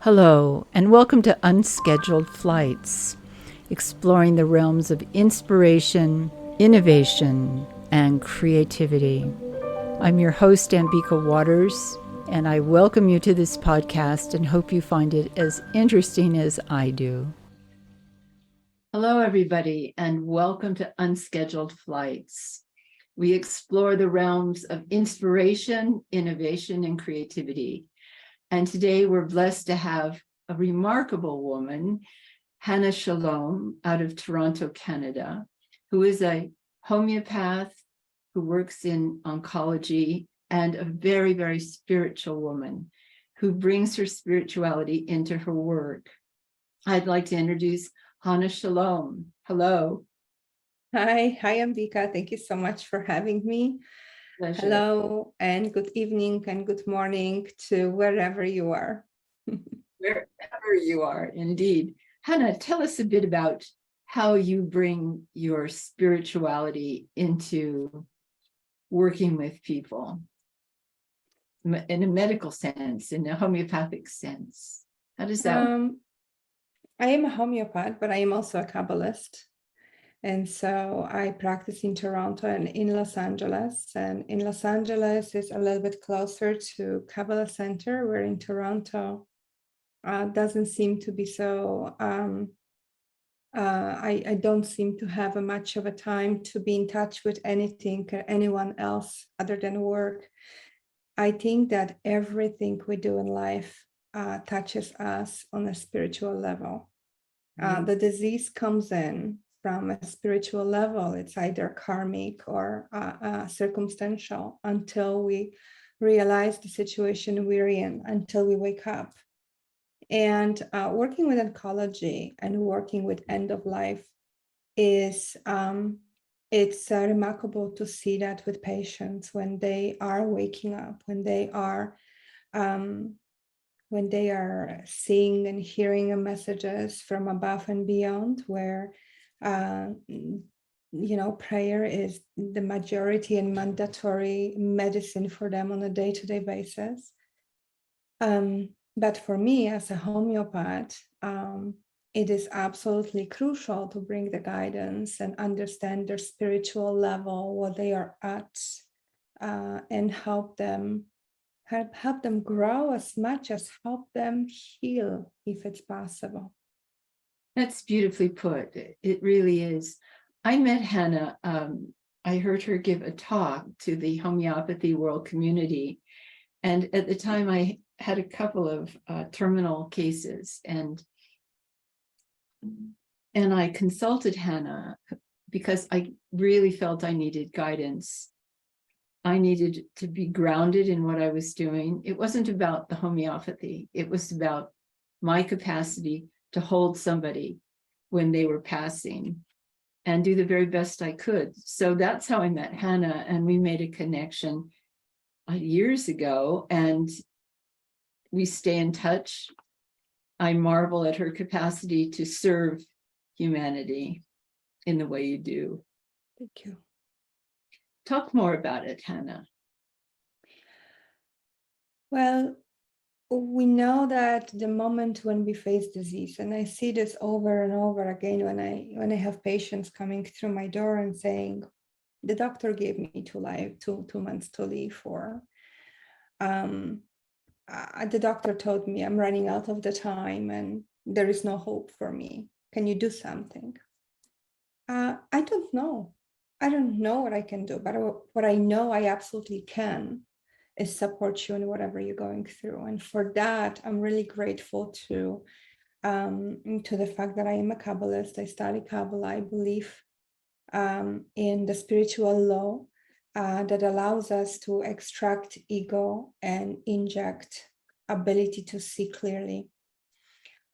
Hello, and welcome to Unscheduled Flights, exploring the realms of inspiration, innovation, and creativity. I'm your host, Ambika Waters, and I welcome you to this podcast and hope you find it as interesting as I do. Hello, everybody, and welcome to Unscheduled Flights. We explore the realms of inspiration, innovation, and creativity. And today we're blessed to have a remarkable woman, Hannah Shalom, out of Toronto, Canada, who is a homeopath who works in oncology and a very, very spiritual woman who brings her spirituality into her work. I'd like to introduce Hannah Shalom. Hello. Hi, Ambika. Thank you so much for having me. Pleasure. Hello, and good evening and good morning to wherever you are. Wherever you are, indeed. Hannah, tell us a bit about how you bring your spirituality into working with people in a medical sense, in a homeopathic sense. How does that work? I am a homeopath, but I am also a Kabbalist. And so I practice in Toronto and in Los Angeles. And in Los Angeles is a little bit closer to Kabbalah Center, where in Toronto doesn't seem to be so, I don't seem to have much of a time to be in touch with anything or anyone else other than work. I think that everything we do in life touches us on a spiritual level. The disease comes in from a spiritual level. It's either karmic or circumstantial until we realize the situation we're in, until we wake up. And working with oncology and working with end of life is it's remarkable to see that with patients when they are waking up, when they are seeing and hearing messages from above and beyond, where prayer is the majority and mandatory medicine for them on a day-to-day basis. But for me as a homeopath, it is absolutely crucial to bring the guidance and understand their spiritual level, what they are at, and help them grow as much as help them heal if it's possible. That's beautifully put. It really is. I met Hannah. I heard her give a talk to the homeopathy world community. And at the time I had a couple of terminal cases, and I consulted Hannah because I really felt I needed guidance. I needed to be grounded in what I was doing. It wasn't about the homeopathy. It was about my capacity to hold somebody when they were passing and do the very best I could. So that's how I met Hannah, and we made a connection years ago, and we stay in touch. I marvel at her capacity to serve humanity in the way you do. Thank you. Talk more about it, Hannah. Well, we know that the moment when we face disease, and I see this over and over again when I have patients coming through my door and saying, the doctor gave me 2 months to live, or the doctor told me I'm running out of the time and there is no hope for me. Can you do something? I don't know. I don't know what I can do, but what I know I absolutely can is support you in whatever you're going through. And for that, I'm really grateful to the fact that I am a Kabbalist. I study Kabbalah. I believe in the spiritual law that allows us to extract ego and inject ability to see clearly.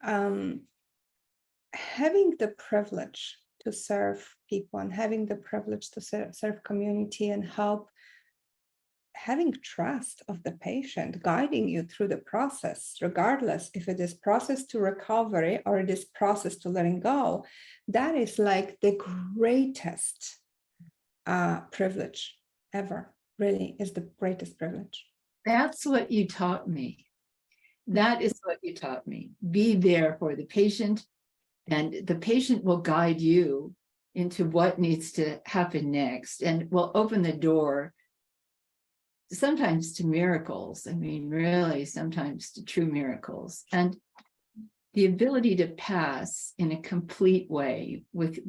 Having the privilege to serve people and having the privilege to serve community and help, having trust of the patient guiding you through the process, regardless if it is process to recovery or it is process to letting go, that is like the greatest privilege ever. Really is the greatest privilege. That's what you taught me. That is what you taught me. Be there for the patient, and the patient will guide you into what needs to happen next, and will open the door sometimes to miracles. I mean, really, sometimes to true miracles. And the ability to pass in a complete way with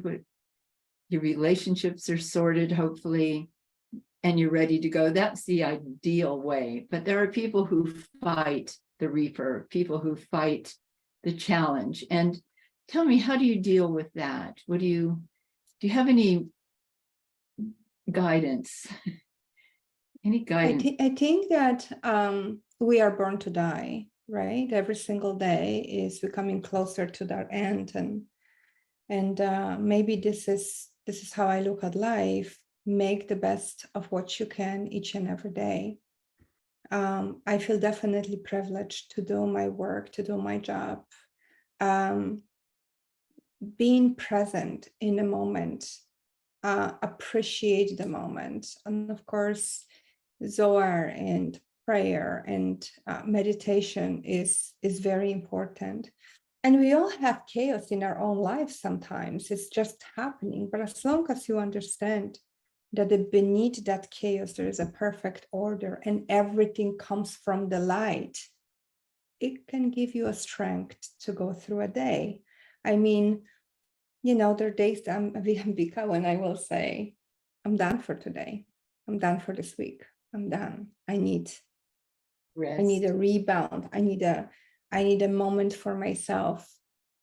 your relationships are sorted, hopefully, and you're ready to go. That's the ideal way. But there are people who fight the reaper, people who fight the challenge. And tell me, how do you deal with that? Do you have any guidance? Any guidance? I think that we are born to die, right? Every single day is becoming closer to that end, and maybe this is how I look at life. Make the best of what you can each and every day. I feel definitely privileged to do my work, to do my job. Being present in the moment, appreciate the moment, and of course, Zohar and prayer and meditation is very important. And we all have chaos in our own lives sometimes. It's just happening. But as long as you understand that beneath that chaos, there is a perfect order and everything comes from the light, it can give you a strength to go through a day. I mean, you know, there are days when I will say, I'm done for today. I'm done for this week. I'm done. I need Rest. I need a rebound. I need a moment for myself.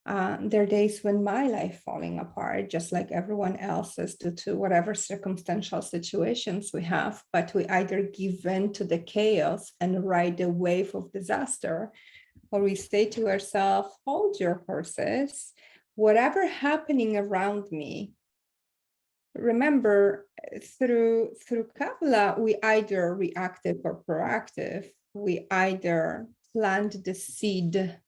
There are days when my life falling apart, just like everyone else's, due to whatever circumstantial situations we have. But we either give in to the chaos and ride the wave of disaster, or we say to ourselves, hold your horses. Whatever happening around me, remember, through Kabbalah, we either reactive or proactive. We either plant the seed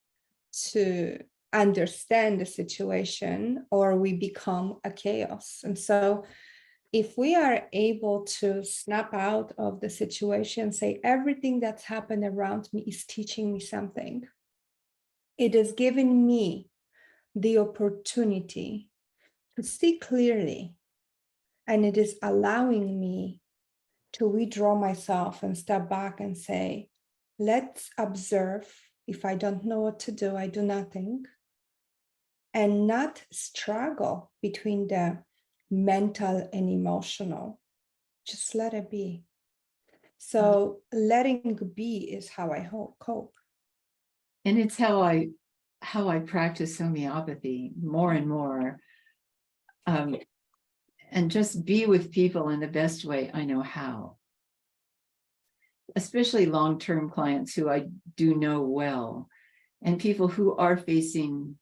to understand the situation, or we become a chaos. And so if we are able to snap out of the situation, say everything that's happened around me is teaching me something, it is giving me the opportunity to see clearly, and it is allowing me to withdraw myself and step back and say, let's observe. If I don't know what to do, I do nothing, and not struggle between the mental and emotional. Just let it be. So letting be is how I cope. And it's how I practice homeopathy more and more. And just be with people in the best way I know how. Especially long-term clients who I do know well, and people who are facing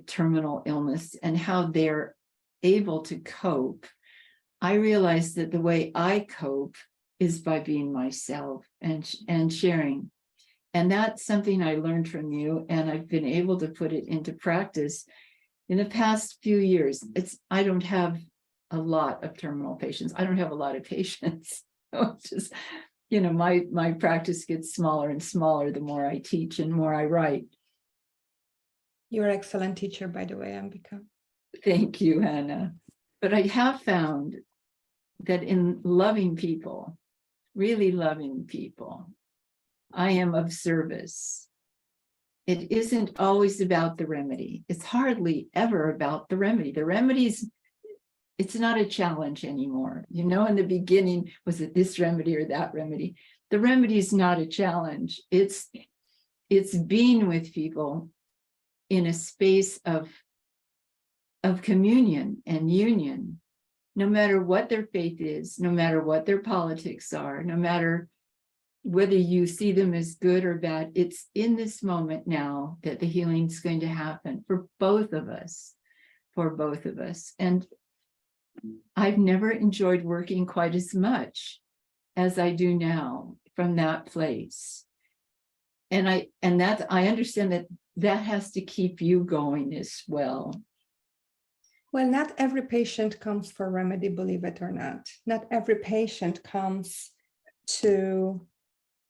terminal illness and how they're able to cope. I realize that the way I cope is by being myself and sharing. And that's something I learned from you, and I've been able to put it into practice in the past few years. I don't have a lot of terminal patients. I don't have a lot of patients. Just, my practice gets smaller and smaller the more I teach and more I write. You're an excellent teacher, by the way, Ambika. Thank you, Hannah. But I have found that in loving people, really loving people, I am of service. It isn't always about the remedy. It's hardly ever about the remedy. The remedy's, it's not a challenge anymore. In the beginning, was it this remedy or that remedy? The remedy is not a challenge. It's being with people in a space of communion and union, no matter what their faith is, no matter what their politics are, no matter whether you see them as good or bad. It's in this moment now that the healing is going to happen for both of us, And I've never enjoyed working quite as much as I do now from that place. And I understand that has to keep you going as well. Well, not every patient comes for remedy, believe it or not. Not every patient comes to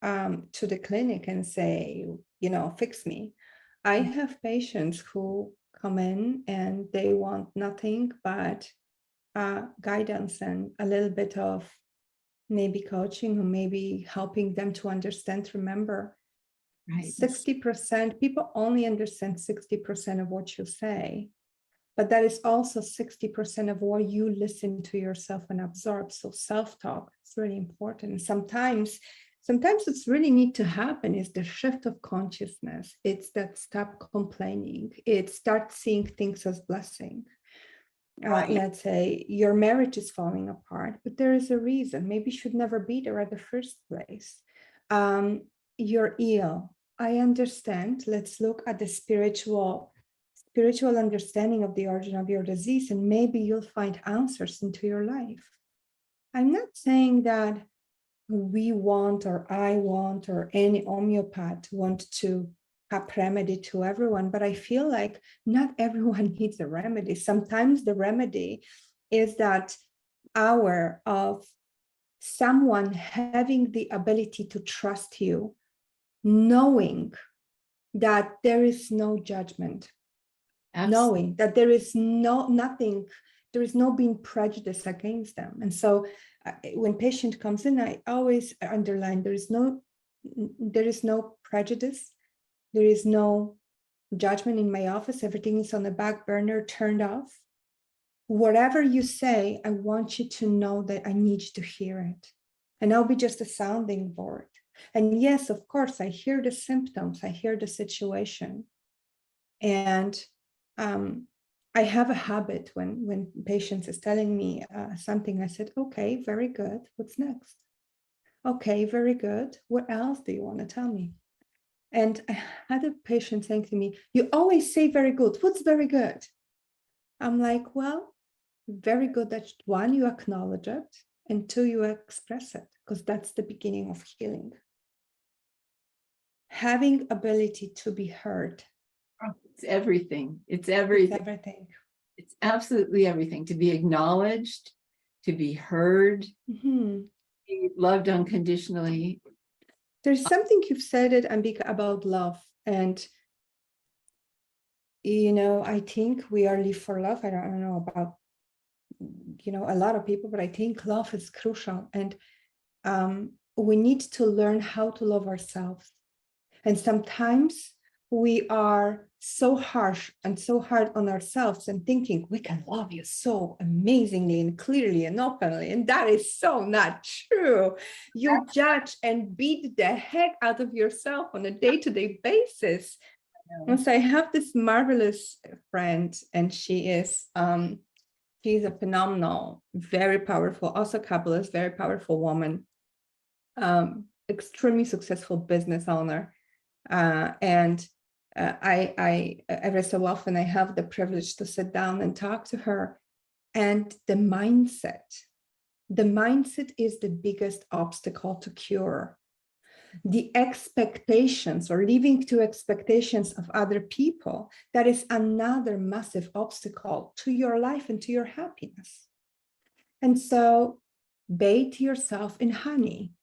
the clinic and say, fix me. I have patients who come in and they want nothing but guidance and a little bit of maybe coaching or maybe helping them to understand. Remember, Right. 60%, people only understand 60% of what you say, but that is also 60% of what you listen to yourself and absorb. So self-talk is really important. Sometimes what's really need to happen is the shift of consciousness. It's that stop complaining. It start seeing things as blessing. Let's say your marriage is falling apart, but there is a reason. Maybe you should never be there at the first place. You're ill. I understand. Let's look at the spiritual understanding of the origin of your disease, and maybe you'll find answers into your life. I'm not saying that we want, or I want, or any homeopath want to have remedy to everyone, but I feel like not everyone needs a remedy. Sometimes the remedy is that hour of someone having the ability to trust you, knowing that there is no judgment. Absolutely. Knowing that there is nothing, there is no being prejudiced against them. And so when patient comes in, I always underline there is no prejudice, there is no judgment in my office. Everything is on the back burner, turned off. Whatever you say, I want you to know that I need you to hear it, and I'll be just a sounding board. And yes, of course, I hear the symptoms, I hear the situation, and I have a habit when patients is telling me something, I said, okay, very good. What's next? Okay, very good. What else do you want to tell me? And I had a patient saying to me, you always say very good. What's very good? I'm like, well, very good that one, you acknowledge it, and two, you express it, because that's the beginning of healing. Having ability to be heard. It's everything. It's everything. It's everything. It's absolutely everything. To be acknowledged, to be heard, be loved unconditionally. There's something you've said it, Ambika, about love. And, I think we are live for love. I don't know about, a lot of people, but I think love is crucial. And we need to learn how to love ourselves. And sometimes we are so harsh and so hard on ourselves and thinking we can love you so amazingly and clearly and openly. And that is so not true. You judge and beat the heck out of yourself on a day-to-day basis. And so I have this marvelous friend, and she's a phenomenal, very powerful, also Kabbalist, very powerful woman, extremely successful business owner. And I every so often I have the privilege to sit down and talk to her. And the mindset is the biggest obstacle to cure. The expectations, or living to expectations of other people, that is another massive obstacle to your life and to your happiness. And so bathe yourself in honey.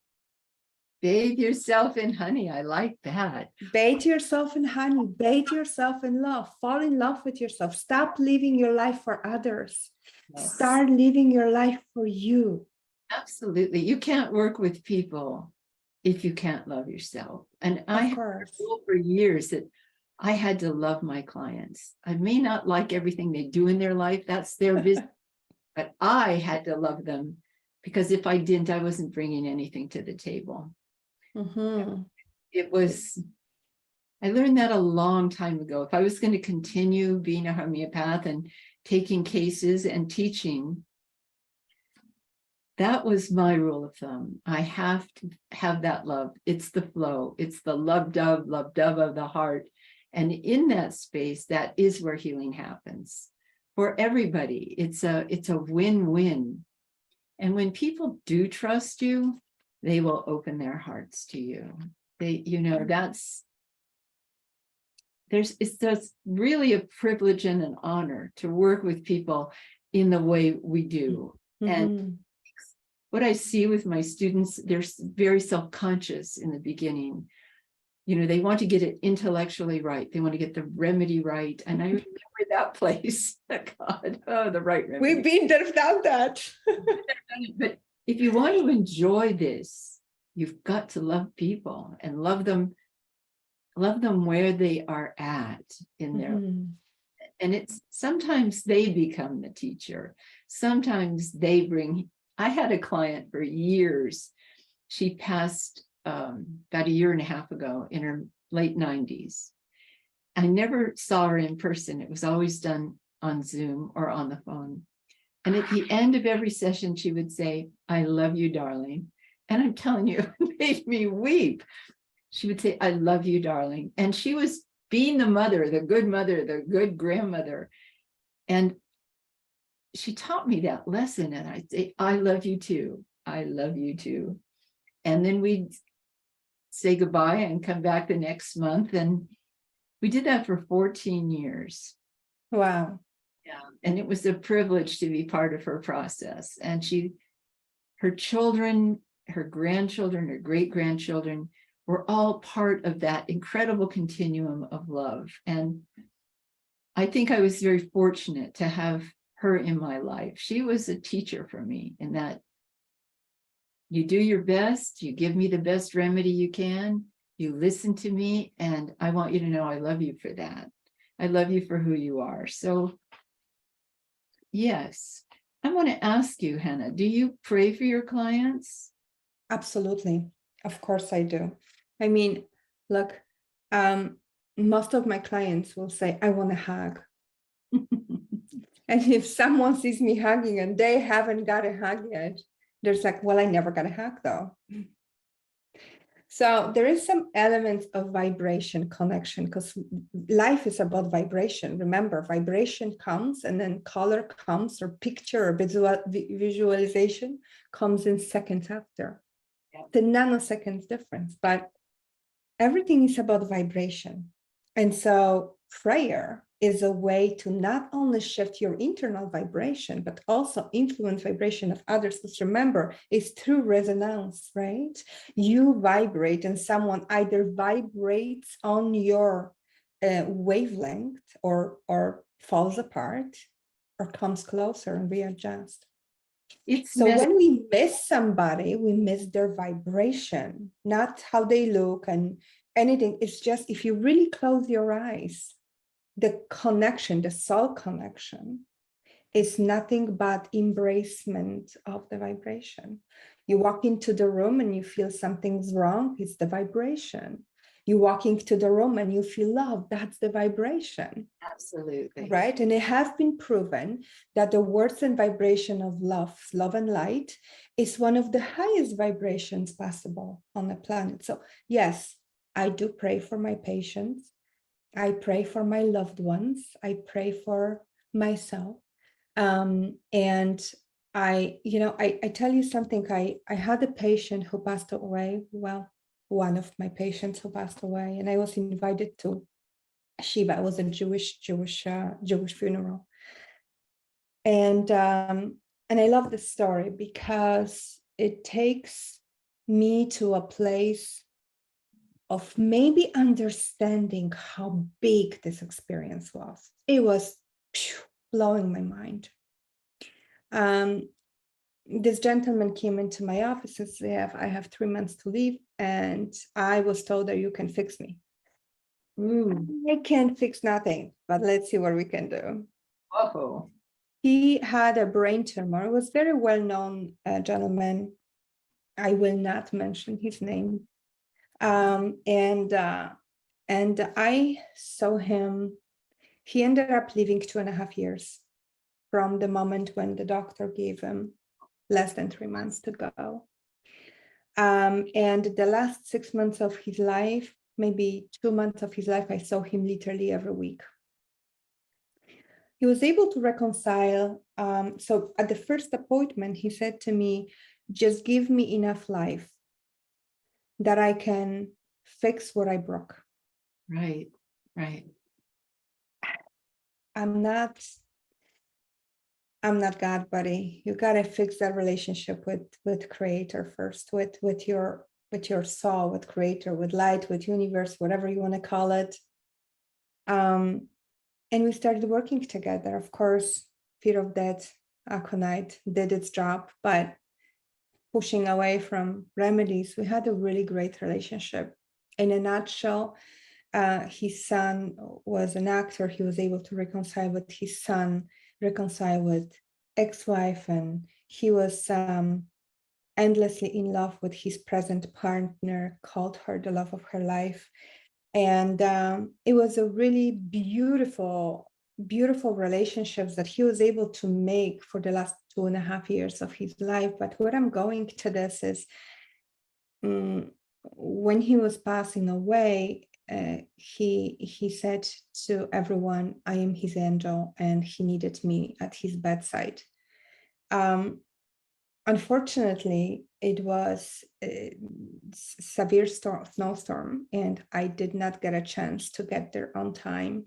Bathe yourself in honey. I like that. Bathe yourself in honey. Bathe yourself in love. Fall in love with yourself. Stop living your life for others. Yes. Start living your life for you. Absolutely. You can't work with people if you can't love yourself. And I have for years that I had to love my clients. I may not like everything they do in their life. That's their business. But I had to love them, because if I didn't, I wasn't bringing anything to the table. It was, I learned that a long time ago. If I was going to continue being a homeopath and taking cases and teaching, that was my rule of thumb. I have to have that love. It's the flow. It's the love dove of the heart. And in that space, that is where healing happens for everybody. It's a win-win. And when people do trust you, they will open their hearts to you. It's just really a privilege and an honor to work with people in the way we do. And what I see with my students, they're very self-conscious in the beginning. They want to get it intellectually right. They want to get the remedy right. And I remember that place. God, the right remedy. We've been there, done that. But if you want to enjoy this, you've got to love people and love them where they are at in their, and it's sometimes they become the teacher. Sometimes they bring, I had a client for years. She passed about a year and a half ago in her late 90s. I never saw her in person. It was always done on Zoom or on the phone. And at the end of every session, she would say, "I love you, darling." And I'm telling you, it made me weep. She would say, "I love you, darling." And she was being the mother, the good grandmother. And she taught me that lesson. And I'd say, "I love you too. I love you too." And then we'd say goodbye and come back the next month. And we did that for 14 years. Wow. Yeah. And it was a privilege to be part of her process. And her children, her grandchildren, her great-grandchildren were all part of that incredible continuum of love. And I think I was very fortunate to have her in my life. She was a teacher for me in that you do your best, you give me the best remedy you can, you listen to me, and I want you to know I love you for that. I love you for who you are. So yes, I want to ask you, Hannah, do you pray for your clients? Absolutely. Of course I do. I mean, look, most of my clients will say, "I want a hug." And if someone sees me hugging and they haven't got a hug yet, there's like, "Well, I never got a hug though." So there is some elements of vibration connection, because life is about vibration. Remember, vibration comes and then color comes, or picture or visualization comes in seconds after. Yeah. The nanoseconds difference, but everything is about vibration. And so prayer is a way to not only shift your internal vibration, but also influence vibration of others. Because remember, it's through resonance, right? You vibrate and someone either vibrates on your wavelength or falls apart or comes closer and readjust. So when we miss somebody, we miss their vibration, not how they look and anything. It's just, if you really close your eyes, the connection, the soul connection, is nothing but embracement of the vibration. You walk into the room and you feel something's wrong, it's the vibration. You walk into the room and you feel love, that's the vibration. Absolutely. Right? And it has been proven that the words and vibration of love and light, is one of the highest vibrations possible on the planet. So yes, I do pray for my patients. I pray for my loved ones. I pray for myself. And I tell you something, I had a patient who passed away. Well, one of my patients who passed away, and I was invited to Shiva. It was a Jewish funeral. And I love this story because it takes me to a place of maybe understanding how big this experience was. It was blowing my mind. This gentleman came into my office and said, "I have 3 months to leave, and I was told that you can fix me." I can't fix nothing, but let's see what we can do. Whoa. He had a brain tumor. It was very well-known gentleman. I will not mention his name. And I saw him. He ended up living 2.5 years from the moment when the doctor gave him less than 3 months to go. And the last 6 months of his life, maybe 2 months of his life, I saw him literally every week. He was able to reconcile. So at the first appointment, he said to me, "Just give me enough life that I can fix what I broke." Right. I'm not God, buddy. You got to fix that relationship with Creator first, with your with your soul, with creator, with light, with universe, whatever you want to call it. And we started working together. Of course, fear of death, aconite did its job, but pushing away from remedies, we had a really great relationship. In a nutshell, his son was an actor. He was able to reconcile with his son, reconcile with ex-wife, and he was endlessly in love with his present partner, called her the love of her life. And it was a really beautiful relationships that he was able to make for the last 2.5 years of his life. But where I'm going to this is, when he was passing away, he said to everyone, I am his angel, and he needed me at his bedside. Unfortunately, it was a severe snowstorm, and I did not get a chance to get there on time.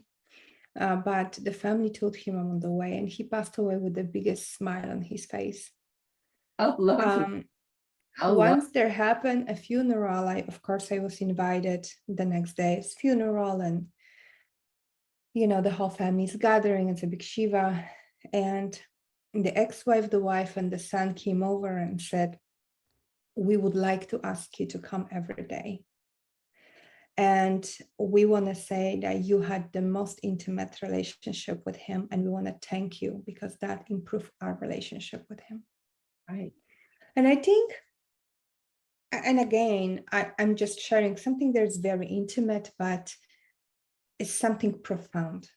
But the family told him I'm on the way, and he passed away with the biggest smile on his face. How lovely. Once there happened a funeral, of course, I was invited the next day's funeral, and the whole family is gathering. It's a big shiva, and the ex-wife, the wife, and the son came over and said, we would like to ask you to come every day. And we want to say that you had the most intimate relationship with him, and we want to thank you because that improved our relationship with him. Right. And I think, and again, I'm just sharing something that's very intimate, but it's something profound.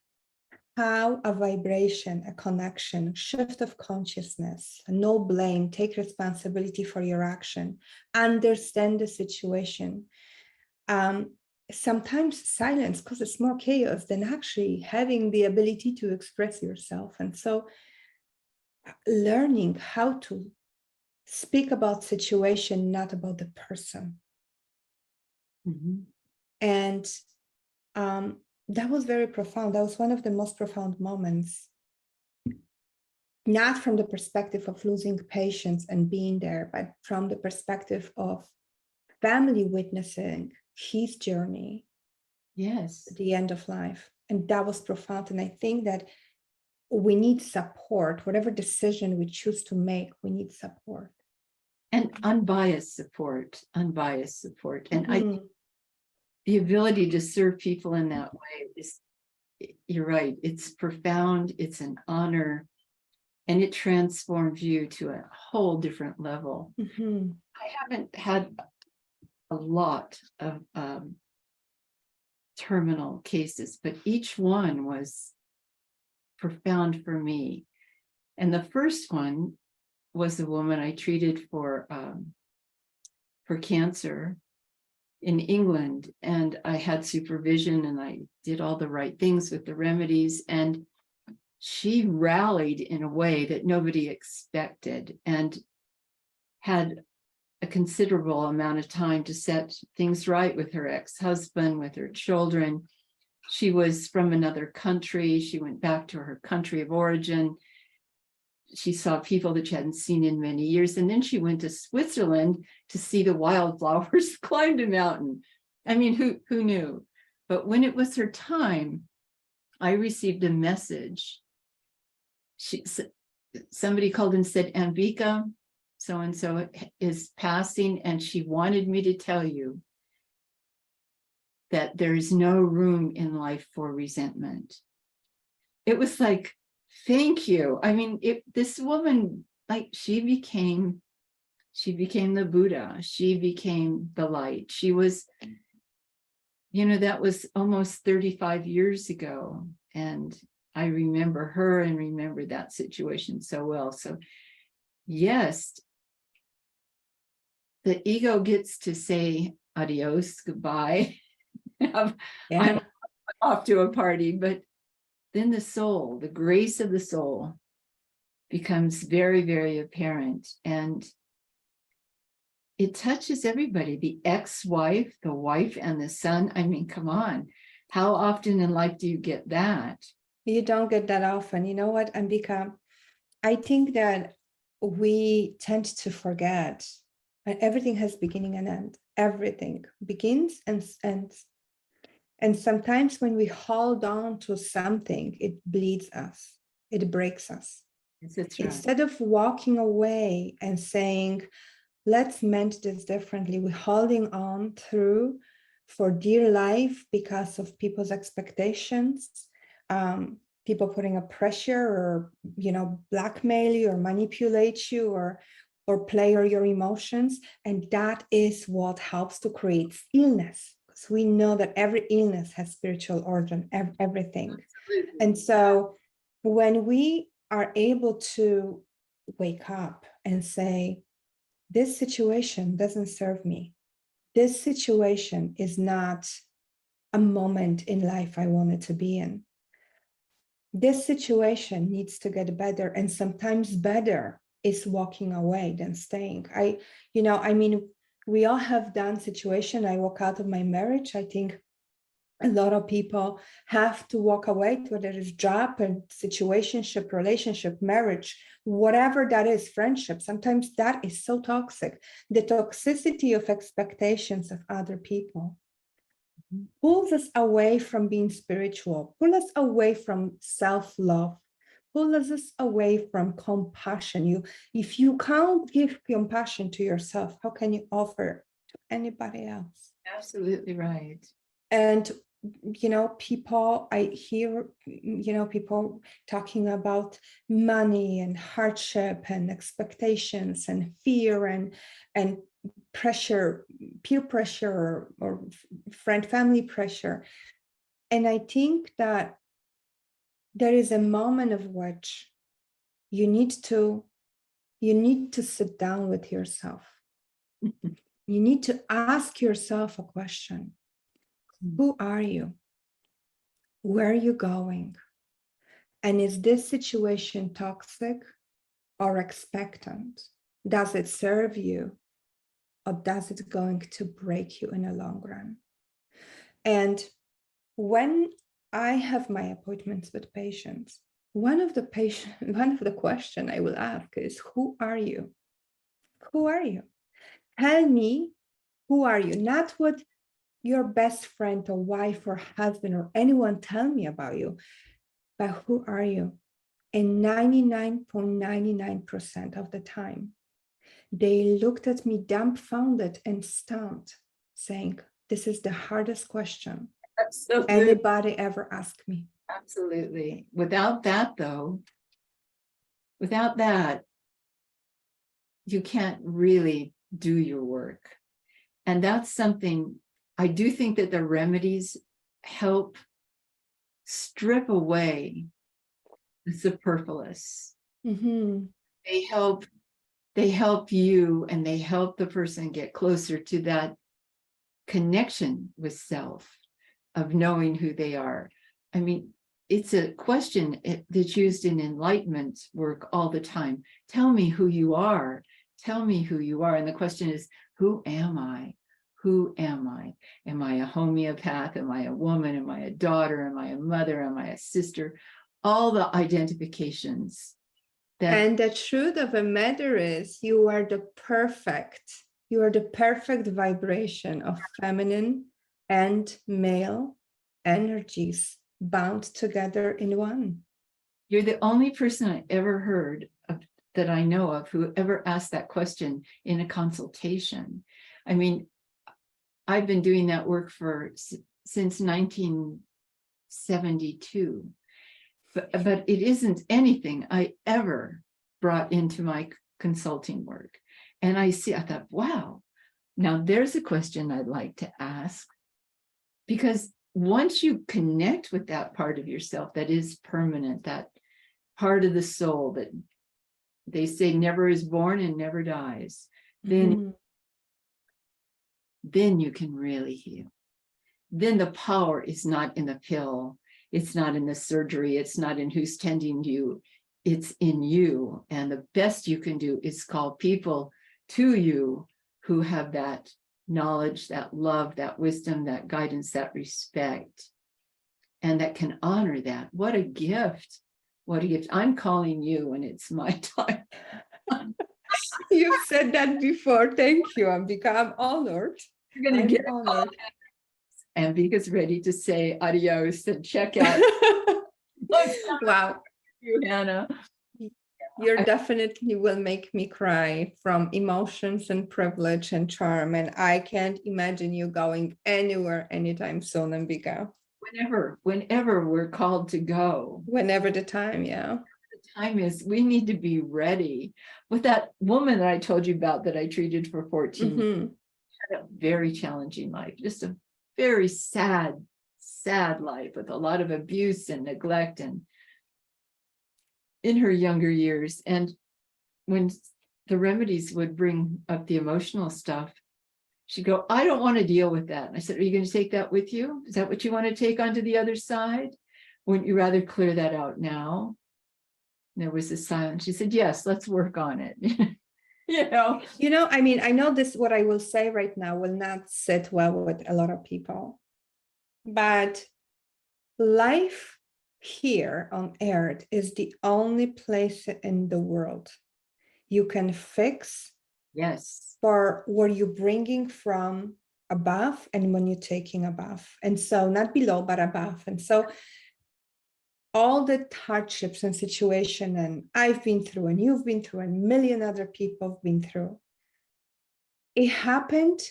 How a vibration, a connection, shift of consciousness, no blame, take responsibility for your action, understand the situation. Sometimes silence causes more chaos than actually having the ability to express yourself. And so learning how to speak about situation, not about the person. Mm-hmm. And that was very profound. That was one of the most profound moments, not from the perspective of losing patience and being there, but from the perspective of family witnessing his journey. Yes. At the end of life. And that was profound. And I think that we need support. Whatever decision we choose to make, we need support. And unbiased support. And Mm-hmm. I think the ability to serve people in that way is, you're right, it's profound, it's an honor, and it transforms you to a whole different level. Mm-hmm. I haven't had a lot of terminal cases, but each one was profound for me. And the first one was a woman I treated for cancer in England, and I had supervision and I did all the right things with the remedies, and she rallied in a way that nobody expected and had a considerable amount of time to set things right with her ex-husband, with her children. She was from another country. She went back to her country of origin. She saw people that she hadn't seen in many years. And then she went to Switzerland to see the wildflowers, climbed a mountain. I mean, who knew? But when it was her time, I received a message. Somebody called and said, Ambika, so-and-so is passing, and she wanted me to tell you that there is no room in life for resentment. It was like, thank you. I mean, this woman, like, she became the Buddha. She became the light. She was, that was almost 35 years ago. And I remember her and remember that situation so well. So yes, the ego gets to say adios, goodbye. I'm off to a party, but then the soul, the grace of the soul becomes very, very apparent. And it touches everybody, the ex-wife, the wife, and the son. I mean, come on. How often in life do you get that? You don't get that often. You know what, Ambika? I think that we tend to forget that everything has beginning and end. everything begins and ends. And sometimes when we hold on to something, it bleeds us, it breaks us. Yes, that's right. Instead of walking away and saying, let's mend this differently, we're holding on through for dear life because of people's expectations, people putting a pressure or, blackmail you or manipulate you or play on your emotions. And that is what helps to create illness. Because we know that every illness has spiritual origin, everything. Absolutely. And so when we are able to wake up and say, this situation doesn't serve me. This situation is not a moment in life I wanted to be in. This situation needs to get better. And sometimes better is walking away than staying. We all have done situation. I walk out of my marriage. I think a lot of people have to walk away, whether it's job and situationship, relationship, marriage, whatever that is, friendship. Sometimes that is so toxic. The toxicity of expectations of other people pulls us away from being spiritual, pulls us away from self-love, pulls us away from compassion. If you can't give compassion to yourself, how can you offer to anybody else? Absolutely right. And people, I hear people talking about money and hardship and expectations and fear and pressure, peer pressure or family pressure. And I think that there is a moment of which you need to sit down with yourself. You need to ask yourself a question. Who are you? Where are you going? And is this situation toxic or expectant? Does it serve you or does it going to break you in the long run? And when I have my appointments with patients, one of the questions I will ask is, who are you? Who are you? Tell me, who are you? Not what your best friend or wife or husband or anyone tell me about you, but who are you? And 99.99% of the time, they looked at me dumbfounded and stunned, saying, this is the hardest question anybody ever asked me. Absolutely. Without that, you can't really do your work. And that's something I do think that the remedies help strip away the superfluous. Mm-hmm. They help you and they help the person get closer to that connection with self, of knowing who they are. I mean, it's a question that's used in enlightenment work all the time. Tell me who you are. Tell me who you are. And the question is, who am I? Who am I? Am I a homeopath? Am I a woman? Am I a daughter? Am I a mother? Am I a sister? All the identifications. And the truth of the matter is, you are the perfect vibration of feminine and male energies bound together in one. You're the only person I ever heard of, that I know of, who ever asked that question in a consultation. I mean, I've been doing that work since 1972, but it isn't anything I ever brought into my consulting work. And I thought, wow, now there's a question I'd like to ask, because once you connect with that part of yourself that is permanent, that part of the soul that they say never is born and never dies, then you can really heal. Then the power is not in the pill. It's not in the surgery. It's not in who's tending you. It's in you. And the best you can do is call people to you who have that knowledge, that love, that wisdom, that guidance, that respect, and that can honor that. What a gift. What a gift. I'm calling you when it's my time. You've said that before. Thank you, Ambika. I'm honored. You're going to get honored. Ambika's ready to say adios and check out. Wow. You, Hannah. You definitely will make me cry from emotions and privilege and charm. And I can't imagine you going anywhere anytime soon, Ambika. Whenever we're called to go. Whenever the time, yeah. The time is, we need to be ready. With that woman that I told you about that I treated for 14 years, had a very challenging life, just a very sad life with a lot of abuse and neglect and in her younger years. And when the remedies would bring up the emotional stuff, she'd go, I don't want to deal with that. And I said, are you going to take that with you? Is that what you want to take onto the other side? Wouldn't you rather clear that out now? And there was a silence. She said, yes, let's work on it. I mean, I know this, what I will say right now will not sit well with a lot of people, but life here on earth is the only place in the world you can fix. Yes. For where you're bringing from above and when you're taking above. And so not below, but above. And so all the hardships and situation, and I've been through, and you've been through, and a million other people have been through. It happened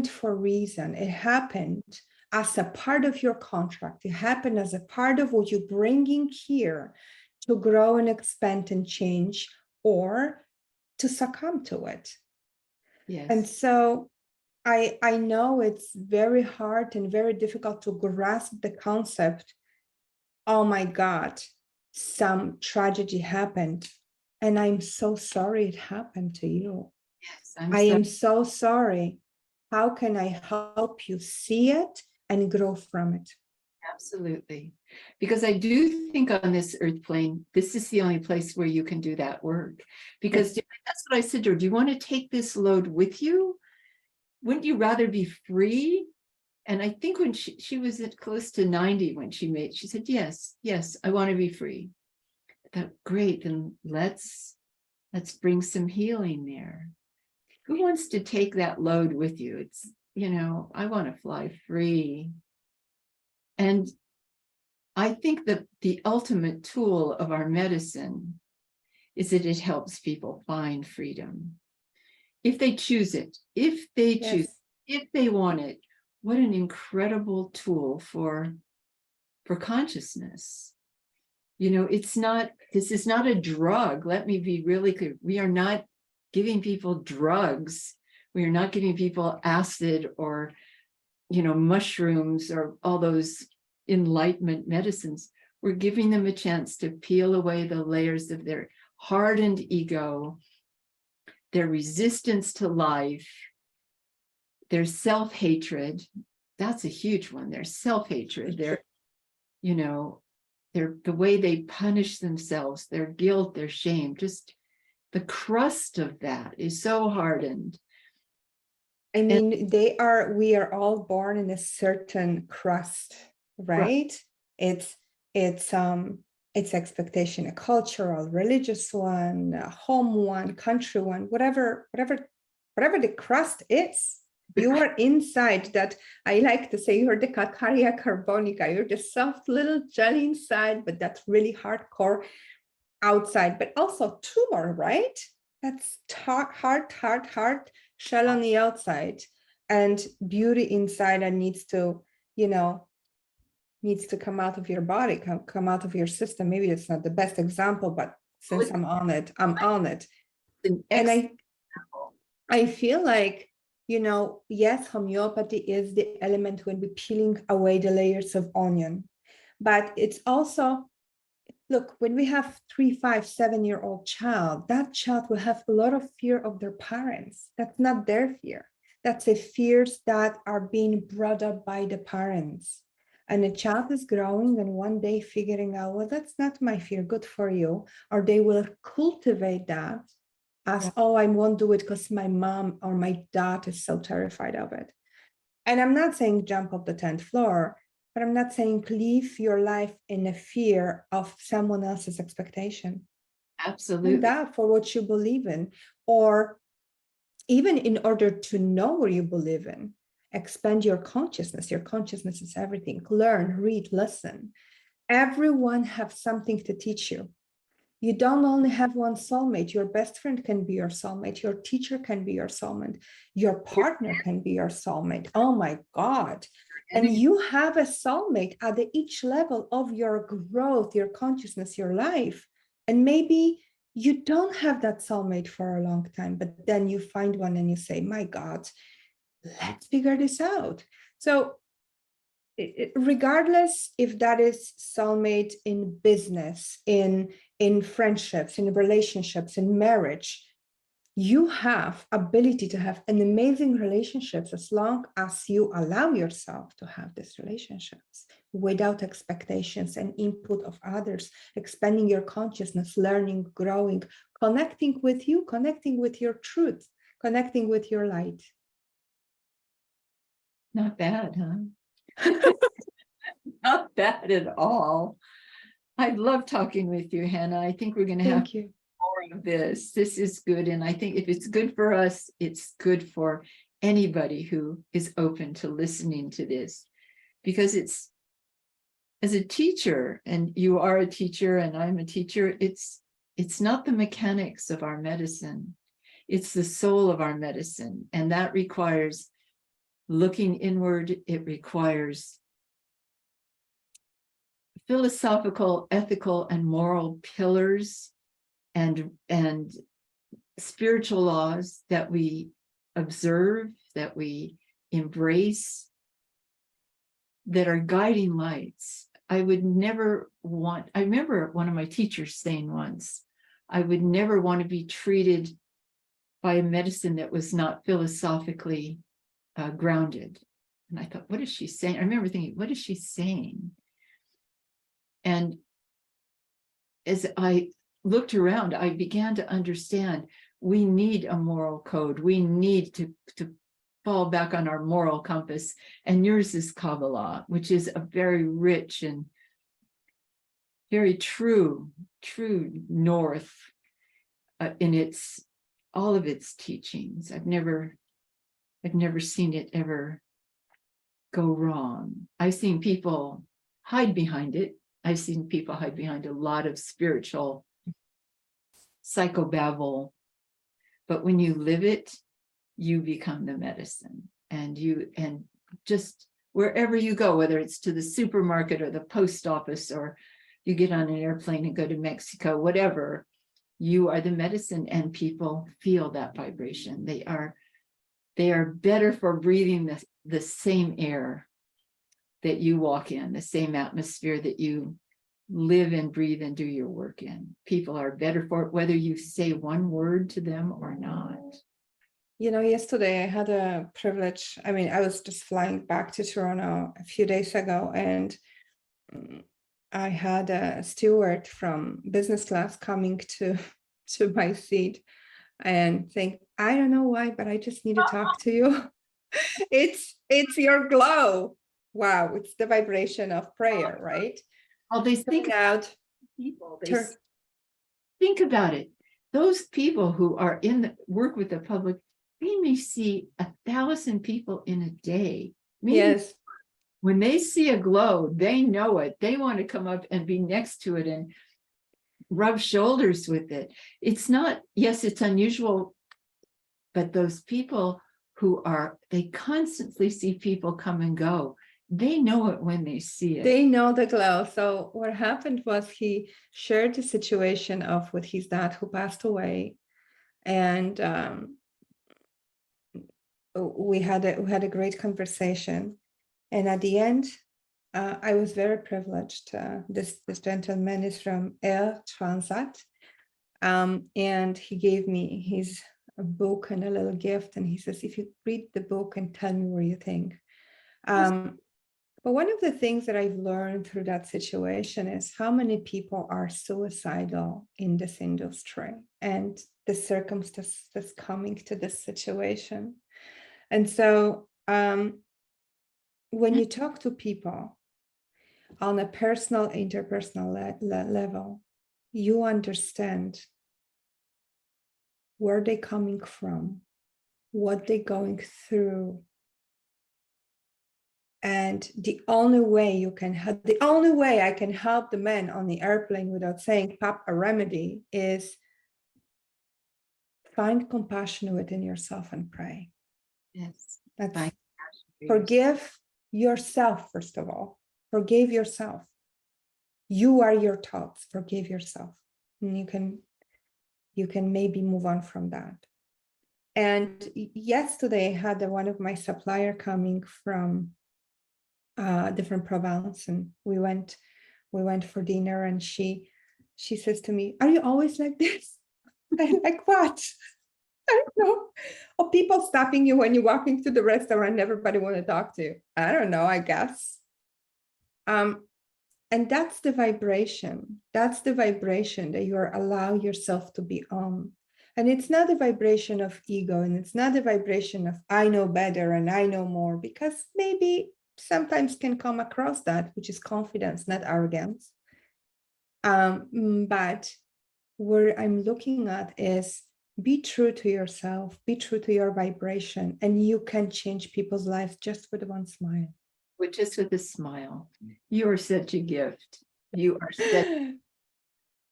for a reason. It happened as a part of your contract. It happened as a part of what you're bringing here to grow and expand and change, or to succumb to it. Yes. And so I know it's very hard and very difficult to grasp the concept. Oh my God, some tragedy happened. And I'm so sorry it happened to you. Yes, I am so sorry. How can I help you see it and grow from it? Absolutely. Because I do think on this earth plane, this is the only place where you can do that work. Because that's what I said to her. Do you want to take this load with you? Wouldn't you rather be free? And I think when she was at close to 90 when she said, yes, I want to be free. I thought, great, then let's bring some healing there. Who wants to take that load with you? It's, I want to fly free. And I think that the ultimate tool of our medicine is that it helps people find freedom. If they choose it, if they want it, what an incredible tool for consciousness. This is not a drug. Let me be really clear. We are not giving people drugs. We are not giving people acid or, mushrooms or all those enlightenment medicines. We're giving them a chance to peel away the layers of their hardened ego, their resistance to life, their self-hatred. That's a huge one. Their self-hatred, the way they punish themselves, their guilt, their shame, just the crust of that is so hardened. I mean, we are all born in a certain crust, right? It's expectation, a cultural, religious one, a home one, country one, whatever the crust is. You are inside that. I like to say you're the calcarea carbonica. You're the soft little jelly inside, but that's really hardcore outside, but also tumor, right? That's hard shell on the outside, and beauty inside, and needs to come out of your body, come out of your system. Maybe it's not the best example, but since I'm on it. And I feel like, yes, homeopathy is the element when we're peeling away the layers of onion, but it's also, look, when we have 3, 5, 7-year-old child, that child will have a lot of fear of their parents. That's not their fear. That's the fears that are being brought up by the parents. And the child is growing and one day figuring out, well, that's not my fear, good for you. Or they will cultivate that as, oh, I won't do it because my mom or my dad is so terrified of it. And I'm not saying jump off the 10th floor, but I'm not saying live your life in a fear of someone else's expectation. Absolutely. And that for what you believe in. Or even in order to know what you believe in, expand your consciousness. Your consciousness is everything. Learn, read, listen. Everyone have something to teach you. You don't only have one soulmate. Your best friend can be your soulmate. Your teacher can be your soulmate. Your partner can be your soulmate. Oh my God. And you have a soulmate at each level of your growth, your consciousness, your life. And maybe you don't have that soulmate for a long time, but then you find one and you say, my God, let's figure this out. So regardless if that is soulmate in business, in friendships, in relationships, in marriage, you have ability to have an amazing relationships as long as you allow yourself to have these relationships without expectations and input of others, expanding your consciousness, learning, growing, connecting with you, connecting with your truth, connecting with your light. Not bad, huh? Not bad at all. I love talking with you, Hannah. I think we're going to have more of this. This is good. And I think if it's good for us, it's good for anybody who is open to listening to this. Because it's, as a teacher, and you are a teacher and I'm a teacher, it's not the mechanics of our medicine. It's the soul of our medicine. And that requires looking inward. It requires philosophical, ethical, and moral pillars and spiritual laws that we observe, that we embrace, that are guiding lights. I would never want, I remember one of my teachers saying once, I would never want to be treated by a medicine that was not philosophically grounded. And I thought, what is she saying? I remember thinking, what is she saying? And as I looked around, I began to understand we need a moral code. We need to fall back on our moral compass. And yours is Kabbalah, which is a very rich and very true north in all of its teachings. I've never seen it ever go wrong. I've seen people hide behind it. I've seen people hide behind a lot of spiritual psychobabble, but when you live it, you become the medicine. And just wherever you go, whether it's to the supermarket or the post office, or you get on an airplane and go to Mexico, whatever, you are the medicine, and people feel that vibration. They are better for breathing the same air that you walk in, the same atmosphere that you live and breathe and do your work in. People are better for it, whether you say one word to them or not. You know, yesterday I had a privilege. I mean, I was just flying back to Toronto a few days ago, and I had a steward from business class coming to my seat and saying, I don't know why, but I just need to talk to you. It's your glow. Wow, it's the vibration of prayer, right? Well, they think out people. Think about it. Those people who are work with the public, they may see 1,000 people in a day. Maybe. Yes. When they see a glow, they know it. They want to come up and be next to it and rub shoulders with it. It's not, yes, it's unusual, but those people they constantly see people come and go. They know it when they see it. They know the glow. So what happened was he shared the situation of with his dad who passed away. And we had a great conversation. And at the end, I was very privileged. This gentleman is from Air Transat. And he gave me his book and a little gift. And he says, if you read the book and tell me what you think. But one of the things that I've learned through that situation is how many people are suicidal in this industry and the circumstances coming to this situation. And so when you talk to people on a personal, interpersonal level, you understand where they're coming from, what they're going through. And the only way I can help the men on the airplane without saying pop a remedy is find compassion within yourself and pray. Yes. That's forgive yourself, first of all. Forgive yourself. You are your thoughts. Forgive yourself. And you can maybe move on from that. And yesterday I had one of my supplier coming from different province, and we went for dinner, and she says to me, "Are you always like this?" I'm like, "What?" I don't know. Or people stopping you when you're walking to the restaurant, everybody want to talk to you. I don't know, I guess. And that's the vibration. That's the vibration that you are allow yourself to be on. And it's not a vibration of ego, and it's not a vibration of I know better and I know more, because maybe sometimes can come across that, which is confidence, not arrogance. But where I'm looking at is be true to yourself, be true to your vibration, and you can change people's lives just with one smile. Just with a smile. You are such a gift. You are such.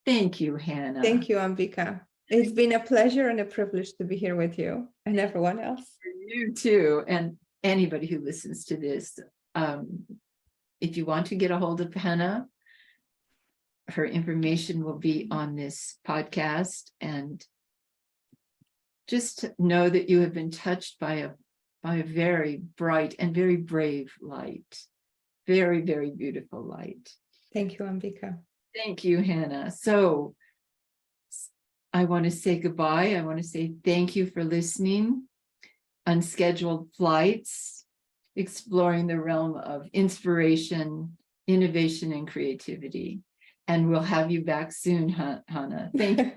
Thank you, Hannah. Thank you, Ambika. It's been a pleasure and a privilege to be here with you and everyone else. You too, and anybody who listens to this. If you want to get a hold of Hannah, her information will be on this podcast, and just know that you have been touched by a very bright and very brave light. Very, very beautiful light. Thank you, Ambika. Thank you, Hannah. So I want to say goodbye. I want to say thank you for listening. Unscheduled Flights, exploring the realm of inspiration, innovation, and creativity. And we'll have you back soon, Hannah. Thank you.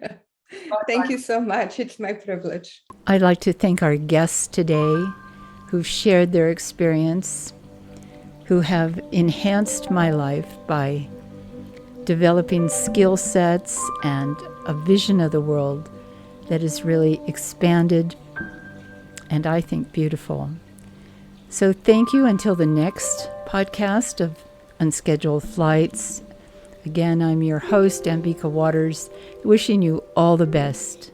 Thank you so much. It's my privilege. I'd like to thank our guests today who've shared their experience, who have enhanced my life by developing skill sets and a vision of the world that is really expanded and I think beautiful. So thank you until the next podcast of Unscheduled Flights. Again, I'm your host, Ambika Waters, wishing you all the best.